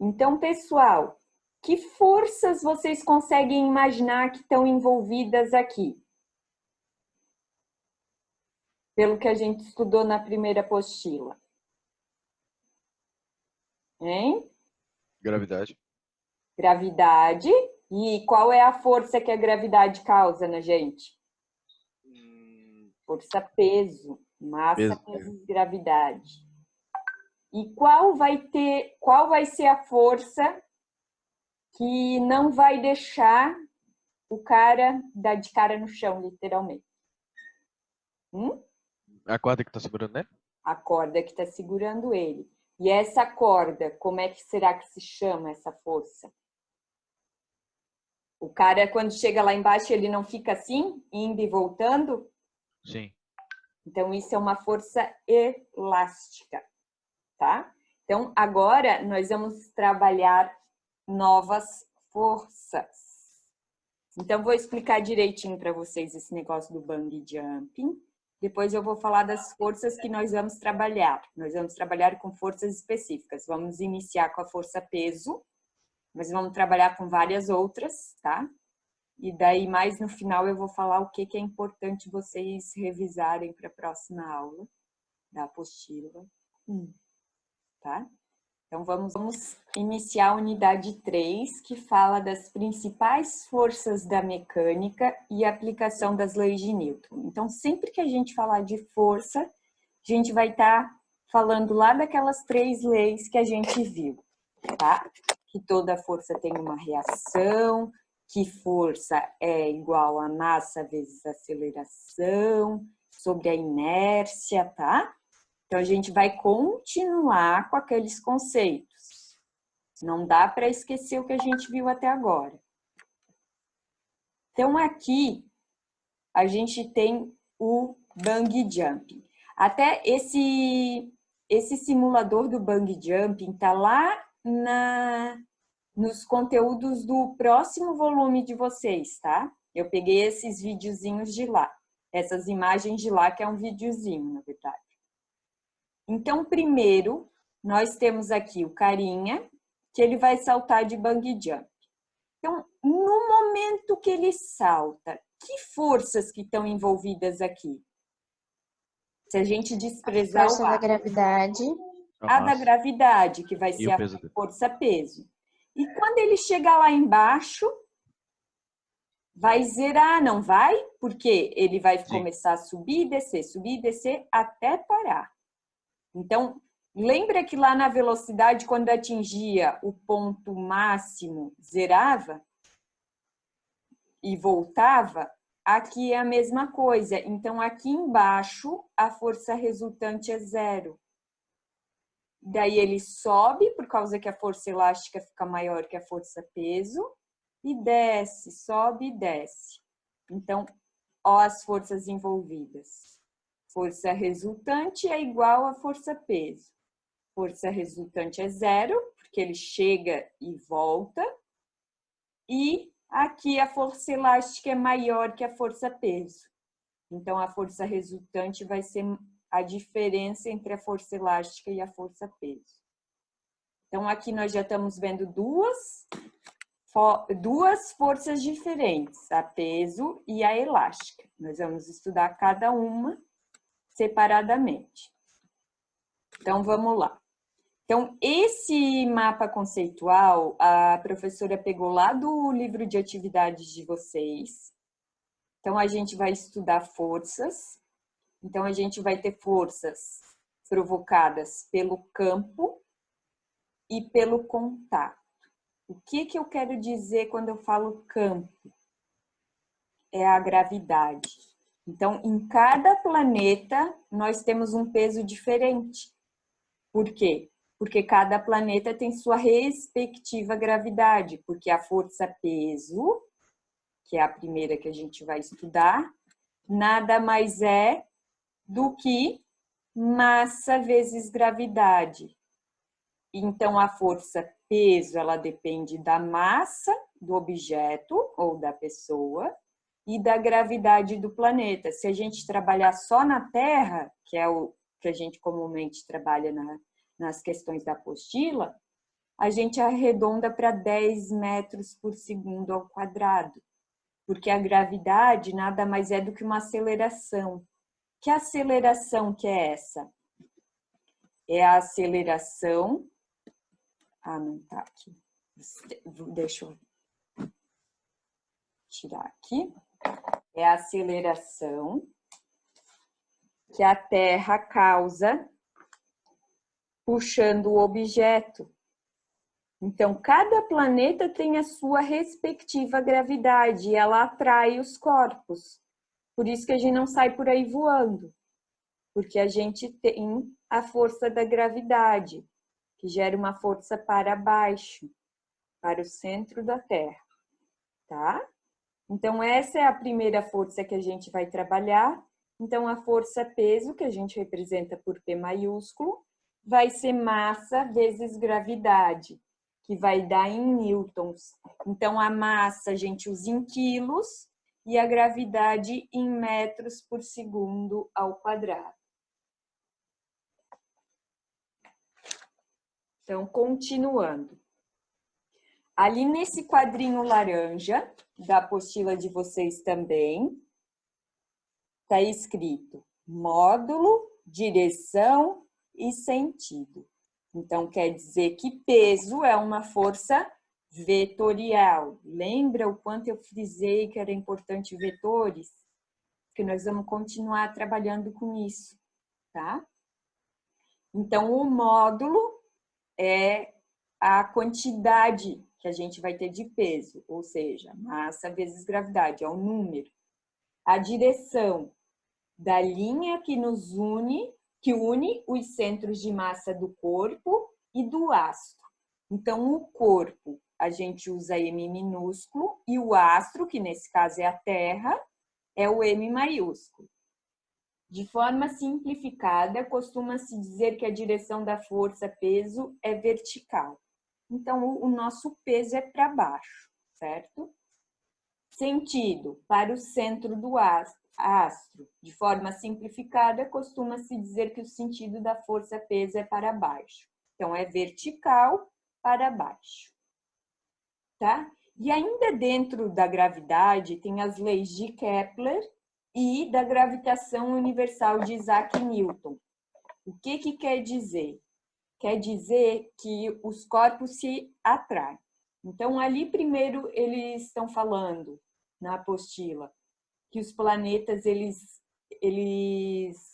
Então, pessoal, que forças vocês conseguem imaginar que estão envolvidas aqui? Pelo que a gente estudou na primeira apostila. Hein? Gravidade. Gravidade. E qual é a força que a gravidade causa na gente? Força peso. Massa vezes gravidade. E qual vai ser a força que não vai deixar o cara dar de cara no chão, literalmente? A corda que está segurando, né? A corda que está segurando ele. E essa corda, como é que será que se chama essa força? O cara, quando chega lá embaixo, ele não fica assim, indo e voltando? Sim. Então, isso é uma força elástica, tá? Então, agora nós vamos trabalhar novas forças. Então, vou explicar direitinho para vocês esse negócio do bungee jumping. Depois eu vou falar das forças que nós vamos trabalhar. Nós vamos trabalhar com forças específicas. Vamos iniciar com a força peso, mas vamos trabalhar com várias outras, tá? E daí, mais no final, eu vou falar o que é importante vocês revisarem para a próxima aula da apostila. Tá? Então, vamos iniciar a unidade 3, que fala das principais forças da mecânica e aplicação das leis de Newton. Então, sempre que a gente falar de força, a gente vai estar falando lá daquelas 3 leis que a gente viu, tá? Que toda força tem uma reação, que força é igual a massa vezes aceleração, sobre a inércia, tá? Então, a gente vai continuar com aqueles conceitos. Não dá para esquecer o que a gente viu até agora. Então, aqui, a gente tem o bungee jumping. Até esse simulador do bungee jumping está lá nos conteúdos do próximo volume de vocês, tá? Eu peguei esses videozinhos de lá. Essas imagens de lá, que é um videozinho, na verdade. Então, primeiro, nós temos aqui o carinha, que ele vai saltar de bungee jump. Então, no momento que ele salta, que forças que estão envolvidas aqui? Se a gente desprezar a força da gravidade. A da gravidade, que vai ser a força-peso. E quando ele chegar lá embaixo, vai zerar, não vai? Porque ele vai começar a subir e descer até parar. Então, lembra que lá na velocidade, quando atingia o ponto máximo, zerava e voltava? Aqui é a mesma coisa. Então, aqui embaixo, a força resultante é 0. Daí ele sobe, por causa que a força elástica fica maior que a força peso, e desce, sobe e desce. Então, ó as forças envolvidas. Força resultante é igual a força peso. Força resultante é 0, porque ele chega e volta. E aqui a força elástica é maior que a força peso. Então, a força resultante vai ser a diferença entre a força elástica e a força peso. Então, aqui nós já estamos vendo duas forças diferentes, a peso e a elástica. Nós vamos estudar cada uma separadamente. Então, vamos lá. Então, esse mapa conceitual, a professora pegou lá do livro de atividades de vocês. Então, a gente vai estudar forças. Então, a gente vai ter forças provocadas pelo campo e pelo contato. O que eu quero dizer quando eu falo campo? É a gravidade. Então, em cada planeta, nós temos um peso diferente. Por quê? Porque cada planeta tem sua respectiva gravidade, porque a força peso, que é a primeira que a gente vai estudar, nada mais é do que massa vezes gravidade. Então, a força peso, ela depende da massa do objeto ou da pessoa e da gravidade do planeta. Se a gente trabalhar só na Terra, que é o que a gente comumente trabalha nas questões da apostila, a gente arredonda para 10 metros por segundo ao quadrado, porque a gravidade nada mais é do que uma aceleração. Que aceleração que é essa? É a aceleração... Ah, não tá aqui. Deixa eu tirar aqui. É a aceleração que a Terra causa puxando o objeto. Então, cada planeta tem a sua respectiva gravidade e ela atrai os corpos. Por isso que a gente não sai por aí voando, porque a gente tem a força da gravidade, que gera uma força para baixo, para o centro da Terra, tá? Então, essa é a primeira força que a gente vai trabalhar. Então, a força-peso, que a gente representa por P maiúsculo, vai ser massa vezes gravidade, que vai dar em newtons. Então, a massa a gente usa em quilos e a gravidade em metros por segundo ao quadrado. Então, continuando. Ali nesse quadrinho laranja, da apostila de vocês também, está escrito módulo, direção e sentido. Então, quer dizer que peso é uma força vetorial. Lembra o quanto eu frisei que era importante vetores? Porque nós vamos continuar trabalhando com isso, tá? Então, o módulo é a quantidade que a gente vai ter de peso, ou seja, massa vezes gravidade, é o número. A direção da linha que nos une, que une os centros de massa do corpo e do astro. Então, o corpo, a gente usa M minúsculo, e o astro, que nesse caso é a Terra, é o M maiúsculo. De forma simplificada, costuma-se dizer que a direção da força-peso é vertical. Então, o nosso peso é para baixo, certo? Sentido, para o centro do astro. De forma simplificada, costuma-se dizer que o sentido da força-peso é para baixo. Então, é vertical para baixo, tá? E ainda dentro da gravidade, tem as leis de Kepler e da gravitação universal de Isaac Newton. O que que quer dizer? Quer dizer que os corpos se atraem. Então, ali primeiro eles estão falando, na apostila, que os planetas, eles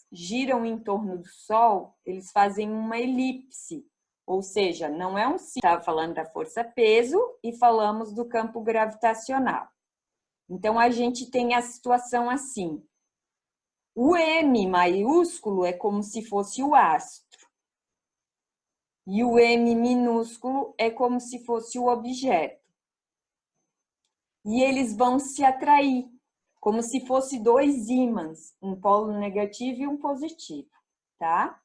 giram em torno do Sol, eles fazem uma elipse, ou seja, não é um ciclo. Estava falando da força-peso e falamos do campo gravitacional. Então, a gente tem a situação assim, o M maiúsculo é como se fosse o astro, e o M minúsculo é como se fosse o objeto. E eles vão se atrair, como se fosse dois ímãs, um polo negativo e um positivo, tá?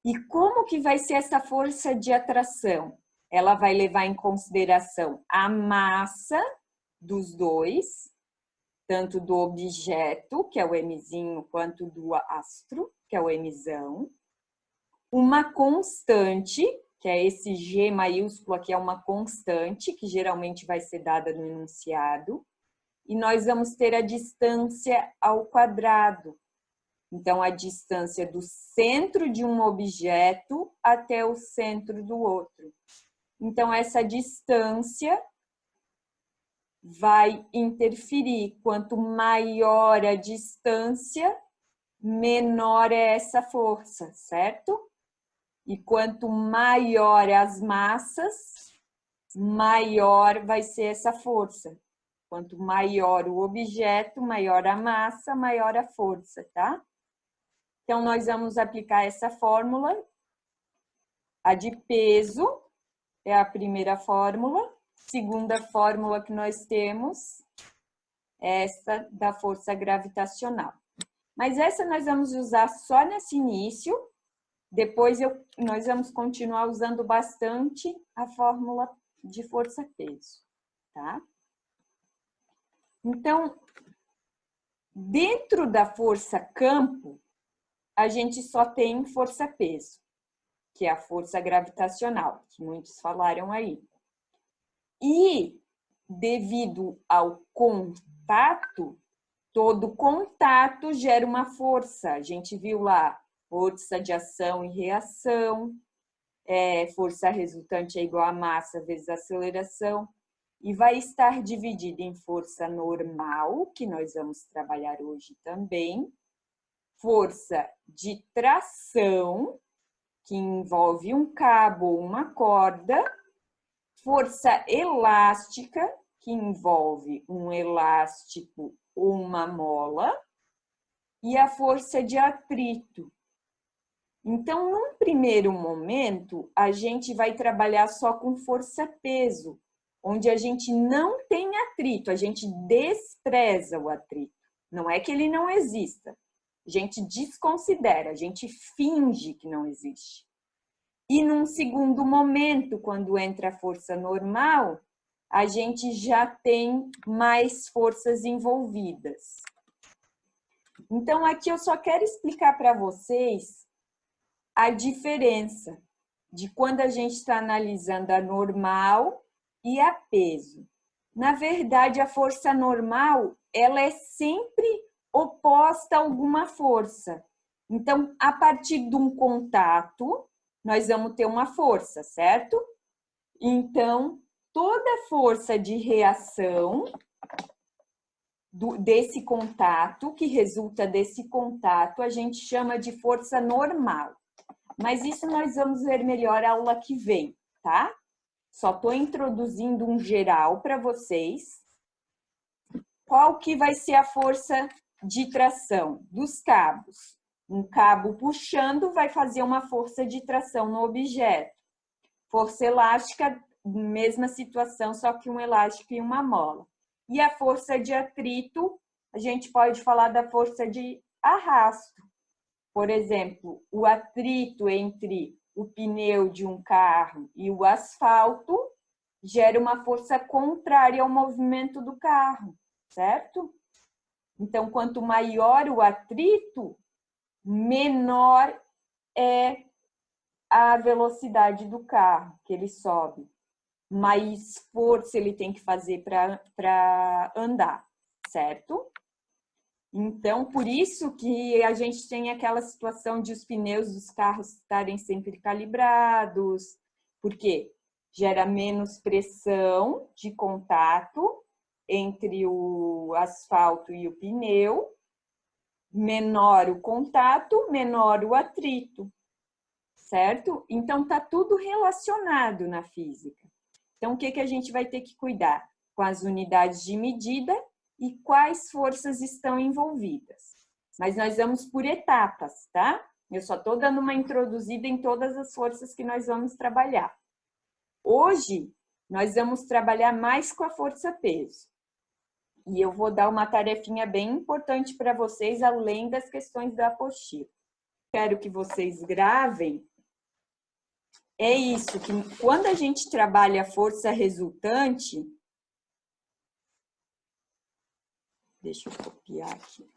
E como que vai ser essa força de atração? Ela vai levar em consideração a massa dos dois, tanto do objeto, que é o Mzinho, quanto do astro, que é o Mzão. Uma constante, que é esse G maiúsculo aqui, é uma constante, que geralmente vai ser dada no enunciado. E nós vamos ter a distância ao quadrado. Então, a distância do centro de um objeto até o centro do outro. Então, essa distância vai interferir. Quanto maior a distância, menor é essa força, certo? E quanto maior as massas, maior vai ser essa força. Quanto maior o objeto, maior a massa, maior a força, tá? Então, nós vamos aplicar essa fórmula. A de peso é a primeira fórmula. Segunda fórmula que nós temos é essa da força gravitacional. Mas essa nós vamos usar só nesse início. Depois nós vamos continuar usando bastante a fórmula de força-peso, tá? Então, dentro da força-campo, a gente só tem força-peso. que é a força gravitacional, que muitos falaram aí. E, devido ao contato, todo contato gera uma força. A gente viu lá, força de ação e reação, força resultante é igual a massa vezes aceleração, e vai estar dividida em força normal, que nós vamos trabalhar hoje também, força de tração, que envolve um cabo ou uma corda, força elástica, que envolve um elástico ou uma mola, e a força de atrito. Então, num primeiro momento, a gente vai trabalhar só com força-peso, onde a gente não tem atrito, a gente despreza o atrito. Não é que ele não exista, a gente desconsidera, a gente finge que não existe. E num segundo momento, quando entra a força normal, a gente já tem mais forças envolvidas. Então, aqui eu só quero explicar para vocês a diferença de quando a gente está analisando a normal e a peso. Na verdade, a força normal, ela é sempre oposta a alguma força. Então, a partir de um contato, nós vamos ter uma força, certo? Então, toda força de reação desse contato, que resulta desse contato, a gente chama de força normal. Mas isso nós vamos ver melhor a aula que vem, tá? Só estou introduzindo um geral para vocês. Qual que vai ser a força de tração dos cabos? Um cabo puxando vai fazer uma força de tração no objeto. Força elástica, mesma situação, só que um elástico e uma mola. E a força de atrito, a gente pode falar da força de arrasto. Por exemplo, o atrito entre o pneu de um carro e o asfalto gera uma força contrária ao movimento do carro, certo? Então, quanto maior o atrito, menor é a velocidade do carro que ele sobe. Mais força ele tem que fazer para andar, certo? Então, por isso que a gente tem aquela situação de os pneus dos carros estarem sempre calibrados, porque gera menos pressão de contato entre o asfalto e o pneu, menor o contato, menor o atrito, certo? Então, tá tudo relacionado na física. Então, o que a gente vai ter que cuidar? Com as unidades de medida e quais forças estão envolvidas. Mas nós vamos por etapas, tá? Eu só estou dando uma introduzida em todas as forças que nós vamos trabalhar. Hoje, nós vamos trabalhar mais com a força-peso. E eu vou dar uma tarefinha bem importante para vocês, além das questões da apostila. Quero que vocês gravem. É isso, que quando a gente trabalha a força resultante, deixa eu copiar aqui.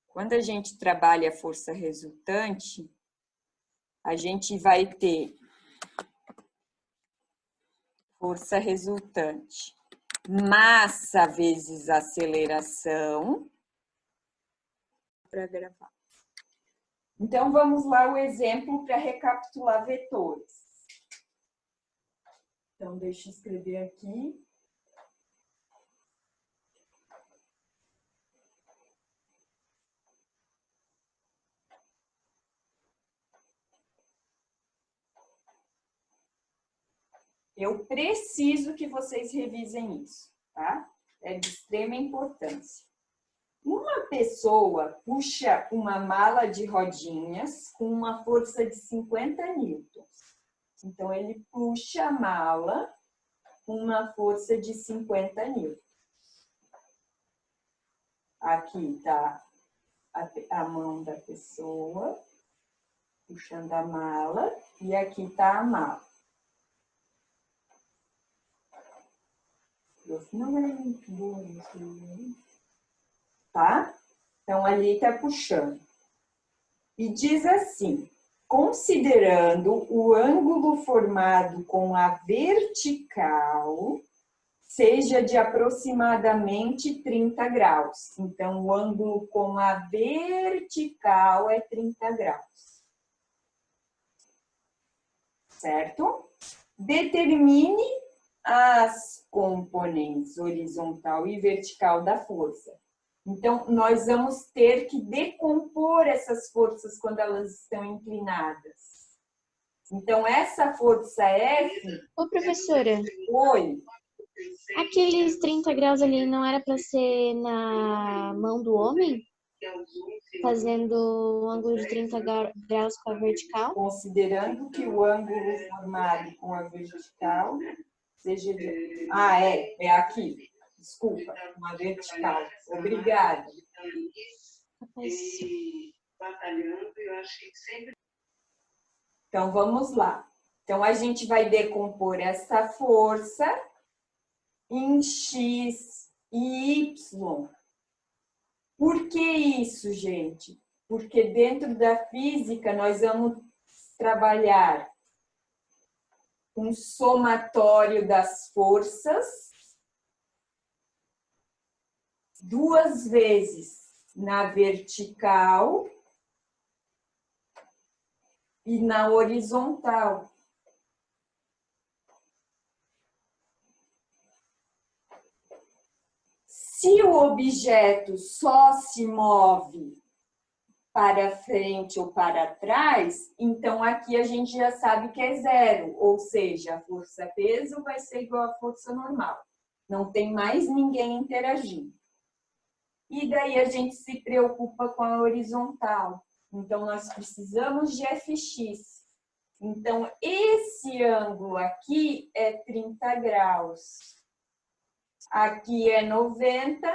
Quando a gente trabalha a força resultante, a gente vai ter força resultante, massa vezes aceleração. Para gravar. Então, vamos lá o exemplo para recapitular vetores. Então, deixa eu escrever aqui. Eu preciso que vocês revisem isso, tá? É de extrema importância. Uma pessoa puxa uma mala de rodinhas com uma força de 50 newtons. Então, ele puxa a mala com uma força de 50 newtons. Aqui está a mão da pessoa puxando a mala e aqui está a mala. Não é muito bom isso, tá? Então, ali está puxando. E diz assim: considerando o ângulo formado com a vertical seja de aproximadamente 30 graus. Então, o ângulo com a vertical é 30 graus. Certo? Determine as componentes horizontal e vertical da força. Então, nós vamos ter que decompor essas forças quando elas estão inclinadas. Então, essa força F... Ô, professora, Oi. aqueles 30 graus ali não era para ser na mão do homem? Fazendo um ângulo de 30 graus com a vertical? Considerando que o ângulo formado com a vertical seja de... é aqui. Desculpa, uma vertical. Obrigada. Então, vamos lá. Então, a gente vai decompor essa força em X e Y. Por que isso, gente? Porque dentro da física nós vamos trabalhar um somatório das forças 2 vezes na vertical e na horizontal. Se o objeto só se move para frente ou para trás, então aqui a gente já sabe que é zero, ou seja, a força-peso vai ser igual à força normal. Não tem mais ninguém interagindo. E daí a gente se preocupa com a horizontal. Então, nós precisamos de Fx. Então, esse ângulo aqui é 30 graus. Aqui é 90,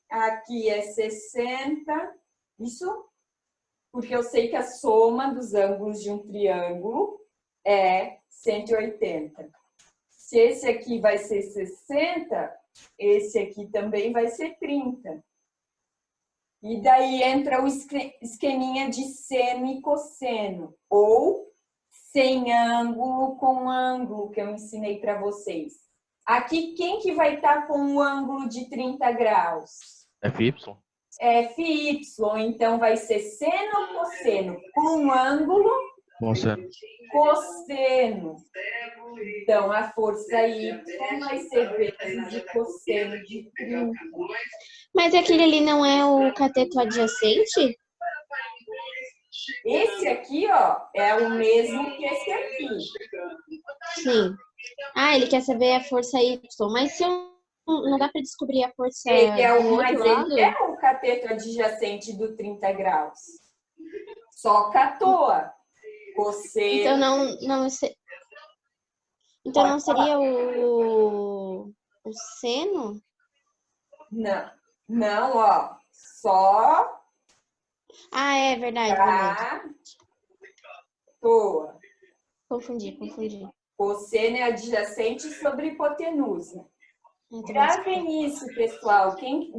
aqui é 60. Isso porque eu sei que a soma dos ângulos de um triângulo é 180. Se esse aqui vai ser 60, esse aqui também vai ser 30. E daí entra o esqueminha de seno e cosseno, ou sem ângulo com ângulo, que eu ensinei para vocês. Aqui, quem que vai estar com um ângulo de 30 graus? FY? FY, então vai ser seno ou cosseno? Com ângulo, Cosseno. cosseno. Então, a força Y vai ser vezes de cosseno de 30. Mas aquele ali não é o cateto adjacente? Esse aqui, ó, é o mesmo que esse aqui. Sim. Ah, ele quer saber a força Y. Mas se eu não dá para descobrir a força Ele é do mas outro lado? ele é o cateto adjacente do 30 graus. Só que à toa. Cosseno. Então não seria o seno? Não. Não, ó. Só Ah, é verdade, verdade. à toa. Confundi. Cosseno é adjacente sobre hipotenusa. Então, Gravem isso, pessoal.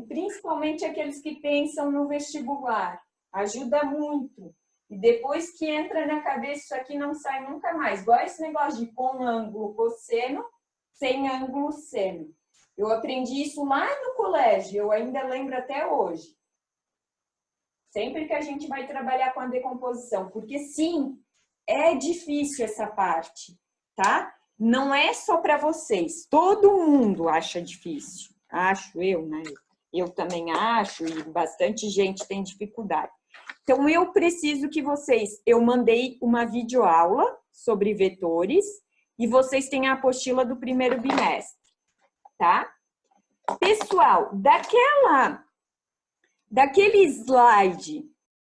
Principalmente aqueles que pensam no vestibular. Ajuda muito. E depois que entra na cabeça, isso aqui não sai nunca mais. Igual esse negócio de com ângulo cosseno, sem ângulo seno. Eu aprendi isso lá no colégio, eu ainda lembro até hoje. Sempre que a gente vai trabalhar com a decomposição. Porque sim, é difícil essa parte, tá? Não é só para vocês. Todo mundo acha difícil. Acho eu, né? Eu também acho e bastante gente tem dificuldade. Então, eu preciso que vocês... Eu mandei uma videoaula sobre vetores e vocês têm a apostila do primeiro bimestre, tá? Pessoal, daquele slide